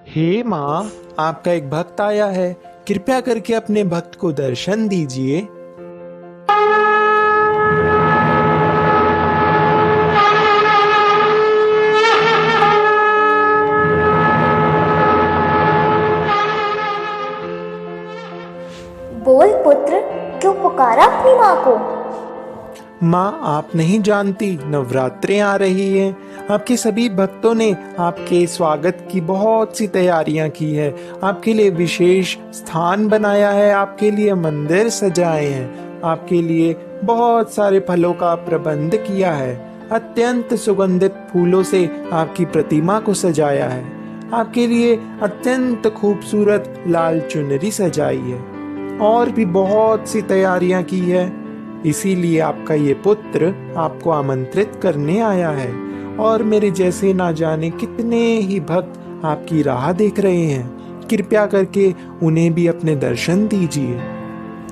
हे माँ, आपका एक भक्त आया है, कृपया करके अपने भक्त को दर्शन दीजिए। बोल पुत्र, क्यों पुकारा अपनी माँ को? माँ, आप नहीं जानती, नवरात्रें आ रही हैं। आपके सभी भक्तों ने आपके स्वागत की बहुत सी तैयारियां की है। आपके लिए विशेष स्थान बनाया है, आपके लिए मंदिर सजाए हैं, आपके लिए बहुत सारे फलों का प्रबंध किया है। अत्यंत सुगंधित फूलों से आपकी प्रतिमा को सजाया है। आपके लिए अत्यंत खूबसूरत लाल चुनरी सजाई है और भी बहुत सी तैयारियां की है। इसीलिए आपका ये पुत्र आपको आमंत्रित करने आया है और मेरे जैसे ना जाने कितने ही भक्त आपकी राह देख रहे हैं। कृपया करके उन्हें भी अपने दर्शन दीजिए।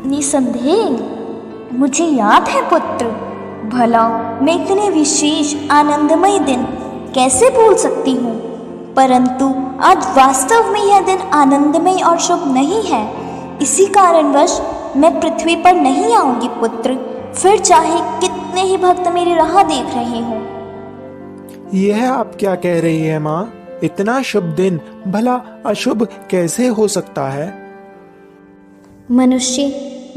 निसंदेह मुझे याद है पुत्र, भला मैं इतने विशेष आनंदमय दिन कैसे भूल सकती हूँ। परंतु आज वास्तव में यह दिन आनंदमय और शुभ नहीं है। इसी कारणवश मैं पृथ्वी पर नहीं आऊंगी पुत्र, फिर चाहे कितने ही भक्त मेरी राह देख रहे हों। यह आप क्या कह रही है माँ? इतना शुभ दिन भला अशुभ कैसे हो सकता है? मनुष्य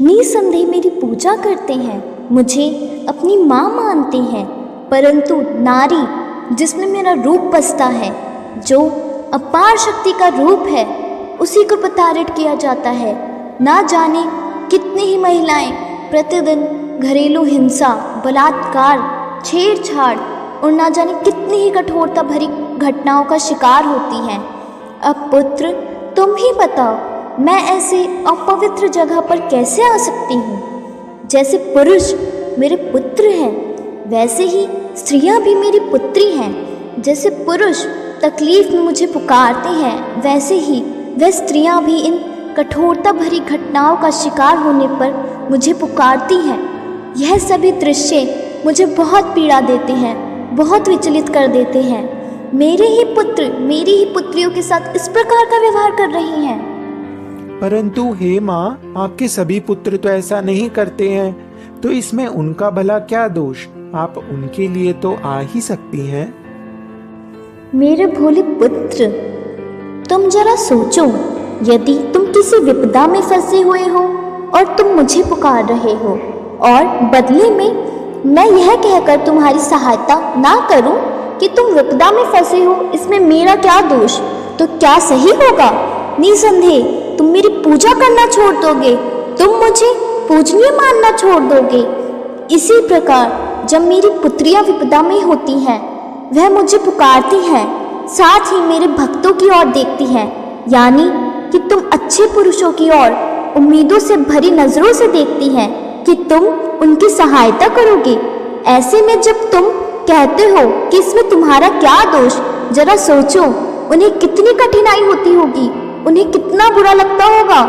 निसंदेह मेरी पूजा करते हैं, मुझे अपनी माँ मानते हैं, परंतु नारी जिसमें मेरा रूप बसता है, जो अपार शक्ति का रूप है, उसी को प्रताड़ित किया जाता है। ना जाने कितनी ही महिलाएं प्रतिदिन घरेलू हिंसा, बलात्कार, छेड़छाड़ और ना जाने कितनी ही कठोरता भरी घटनाओं का शिकार होती हैं। अब पुत्र तुम ही बताओ, मैं ऐसे अपवित्र जगह पर कैसे आ सकती हूँ? जैसे पुरुष मेरे पुत्र हैं, वैसे ही स्त्रियाँ भी मेरी पुत्री हैं। जैसे पुरुष तकलीफ में मुझे पुकारते हैं, वैसे ही वह स्त्रियाँ भी इन कठोरता भरी घटनाओं का शिकार होने पर मुझे पुकारती हैं। यह सभी दृश्य मुझे बहुत पीड़ा देते हैं, बहुत विचलित कर देते हैं। मेरे ही पुत्र मेरी ही पुत्रियों के साथ इस प्रकार का व्यवहार कर रही हैं। परंतु हे माँ, आपके सभी पुत्र तो ऐसा नहीं करते हैं, तो इसमें उनका भला क्या दोष? आप उनके लिए तो आ ही सकती हैं। मेरे भोले पुत्र, तुम जरा सोचो, यदि तुम किसी विपदा में फंसे हुए हो और तुम मुझे पुकार रहे हो और बदले में मैं यह कहकर तुम्हारी सहायता ना करूं कि तुम विपदा में फंसे हो, इसमें मेरा क्या दोष? तो क्या सही होगा? निसंदेह तुम मेरी पूजा करना छोड़ दोगे, तुम मुझे पूजनीय मानना छोड़ दोगे। इसी प्रकार जब मेरी पुत्रियां विपदा में होती हैं, वह मुझे पुकारती हैं, साथ ही मेरे भक्तों की ओर देखती हैं, यानी कि तुम अच्छे पुरुषों की ओर उम्मीदों से भरी नजरों से देखती हैं कि तुम उनकी सहायता करोगे। ऐसे में जब तुम कहते हो कि इसमें तुम्हारा क्या दोष, जरा सोचो उन्हें कितनी कठिनाई होती होगी, उन्हें कितना बुरा लगता होगा।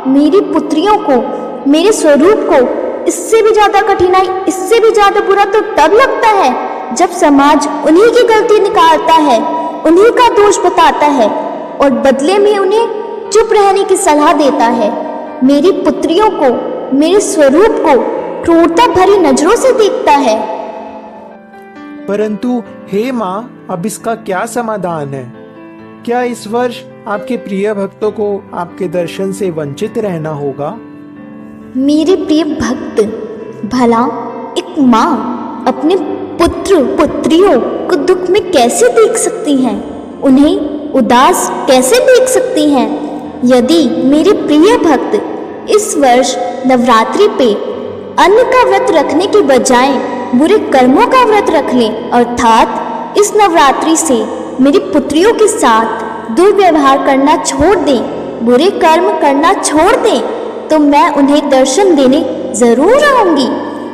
मेरी पुत्रियों को, मेरे स्वरूप को इससे भी ज्यादा कठिनाई, इससे भी ज्यादा बुरा तो तब लगता है जब समाज उन्हीं की गलती निकालता है, उन्हीं का दोष बताता है और बदले में उन्हें चुप रहने की सलाह देता है। मेरी पुत्रियों को, मेरे स्वरूप को क्रूरता भरी नजरों से देखता है। परंतु हे माँ, अब इसका क्या समाधान है? क्या इस वर्ष आपके प्रिय भक्तों को आपके दर्शन से वंचित रहना होगा? मेरे प्रिय भक्त, भला एक माँ अपने पुत्र पुत्रियों को दुख में कैसे देख सकती हैं? उन्हें उदास कैसे देख सकती हैं? यदि मेरे प्रिय भक्त इस वर्ष नवरात्रि पे अन्न का व्रत रखने के बजाय बुरे कर्मों का व्रत रख लें, अर्थात इस नवरात्रि से मेरी पुत्रियों के साथ दुर्व्यवहार करना छोड़ दें, बुरे कर्म करना छोड़ दें, तो मैं उन्हें दर्शन देने जरूर आऊंगी।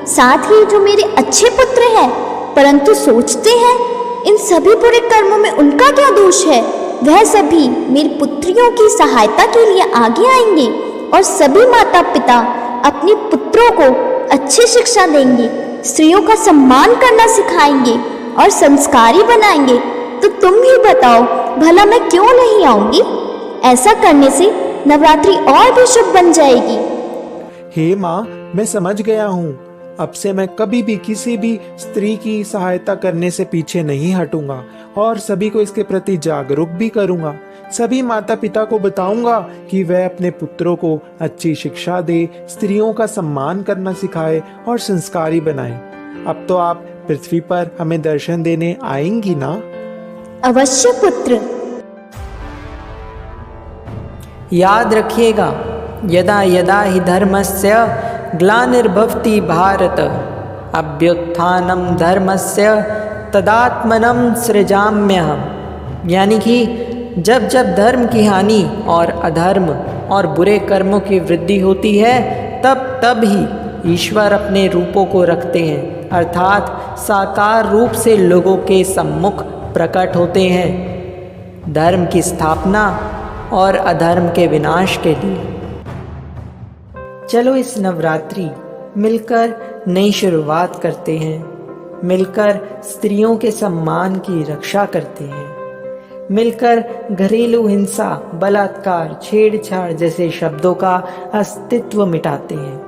साथ ही जो मेरे अच्छे पुत्र हैं परंतु सोचते हैं इन सभी बुरे कर्मों में उनका क्या दोष है, वह सभी मेरी पुत्रियों की सहायता के लिए आगे आएंगे और सभी माता पिता अपने पुत्रों को अच्छी शिक्षा देंगे, स्त्रियों का सम्मान करना सिखाएंगे और संस्कारी बनाएंगे। तो तुम ही बताओ, भला मैं क्यों नहीं आऊंगी? ऐसा करने से नवरात्रि और भी शुभ बन जाएगी। हे माँ, मैं समझ गया हूँ। अब से मैं कभी भी किसी भी स्त्री की सहायता करने से पीछे नहीं हटूंगा और सभी को इसके प्रति जागरूक भी करूंगा। सभी माता पिता को बताऊंगा कि वह अपने पुत्रों को अच्छी शिक्षा दे, स्त्रियों का सम्मान करना सिखाए और संस्कारी बनाए। अब तो आप पृथ्वी पर हमें दर्शन देने आएंगी ना? अवश्य पुत्र। याद रखिएगा, यदा यदा हि धर्मस्य ग्लानिर्भवति भारत, अभ्युत्थानं धर्मस्य तदात्मनं सृजाम्यहम्। यानी कि जब जब धर्म की हानि और अधर्म और बुरे कर्मों की वृद्धि होती है, तब तब ही ईश्वर अपने रूपों को रखते हैं, अर्थात साकार रूप से लोगों के सम्मुख प्रकट होते हैं, धर्म की स्थापना और अधर्म के विनाश के लिए। चलो इस नवरात्रि मिलकर नई शुरुआत करते हैं, मिलकर स्त्रियों के सम्मान की रक्षा करते हैं, मिलकर घरेलू हिंसा, बलात्कार, छेड़छाड़ जैसे शब्दों का अस्तित्व मिटाते हैं।